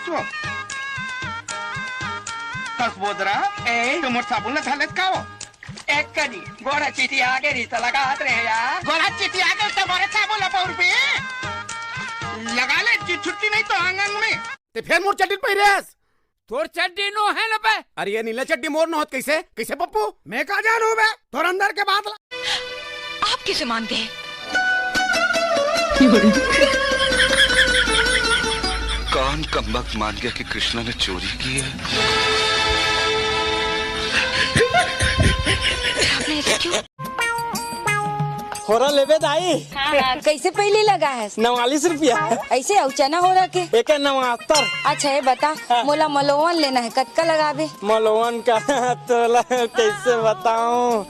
वो कस बोदरा तुम साबुन झालेत का हो एक कधी गोरा चिठी आगे रिश्ता लगा रहे यार गोरा चिट्ठी आ गई तुम्हारे साबुन लपाउर पे लगा ले छुट्टी नहीं तो आंगन में ते फिर मोर चड्डी पहिरेस तोर चड्डी नो है ना बे। अरे ये नीला चड्डी मोर न होत कैसे कैसे पप्पू मैं का जानू बे तोर अंदर के बात आप किसे मानते हैं? कौन कमबख्त मान गया कि कृष्णा ने चोरी की है? आपने ऐसा क्यों? होरा लेबे दाई। हाँ, कैसे पहले लगा है? 49 रुपया। ऐसे औचना हो रहा के? एक 79। अच्छा ये बता मोला मलोवन लेना है कत्का लगाबे? मलोवन का तोला कैसे बताऊं?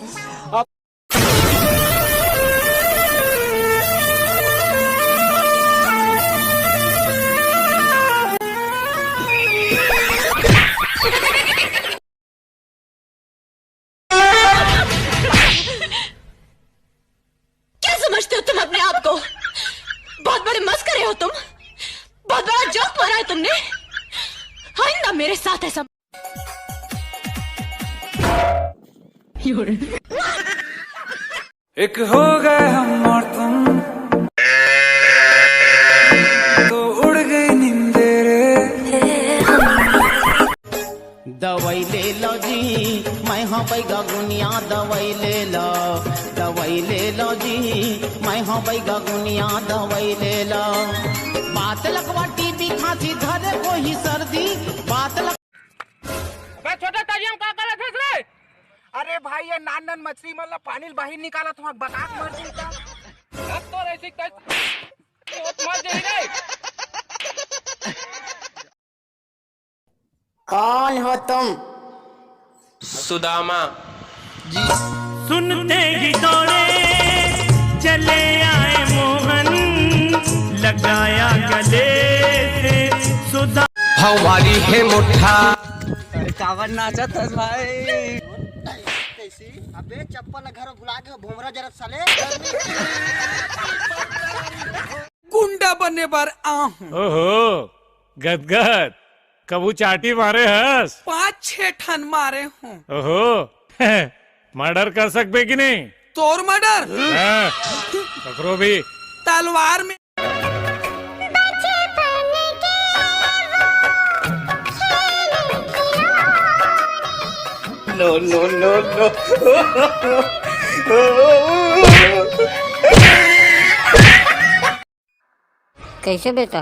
समझते हो तुम अपने आप को? बहुत बड़े मस्करे हो तुम, बहुत बड़ा जोक मारा है तुमने। आइंदा मेरे साथ ऐसा एक हो गए हम और तुम तो उड़ गई नींदे रे। दवाई ले लो जी मैं हाँ बैगा गुनिया दवाई ले लो जी मैं हाँ बैगा गुनिया दवाई ले लो। बात लगवा टीबी खांसी धरे को ही सर्दी बात लग छोटा ताजियम का कर रखे रे? अरे भाई ये नान नान मछली मतलब पानी बाहर निकाला तो बता मर का अब तो ऐसी मर जाई रे। कौन हो तुम? सुदामा जी सुनते ही दौड़े चले आए मोहन लगाया गले से सुधा हमारी है मुठ्ठा। कावन नाचा था भाई। कैसी अबे चप्पल घर भुला के भूमरा जरा साले गुंडा बनने पर ओहो गदगद कबू चाटी मारे हस 5-6 ठन मारे हूँ। ओहो मर्डर कर सकते कि नहीं? तोर मर्डर पकड़ो भी तलवार में नो नो नो नो। कैसे बेटा?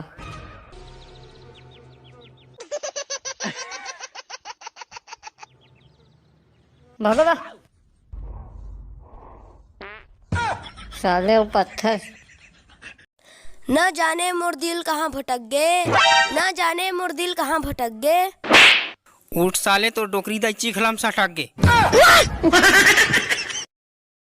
भगवा साले वो पत्थर न जाने मोर दिल कहाँ भटक गए, न जाने मोर दिल कहाँ भटक गए। उठ साले तो डोकरी दा चीखलाम सटक गे।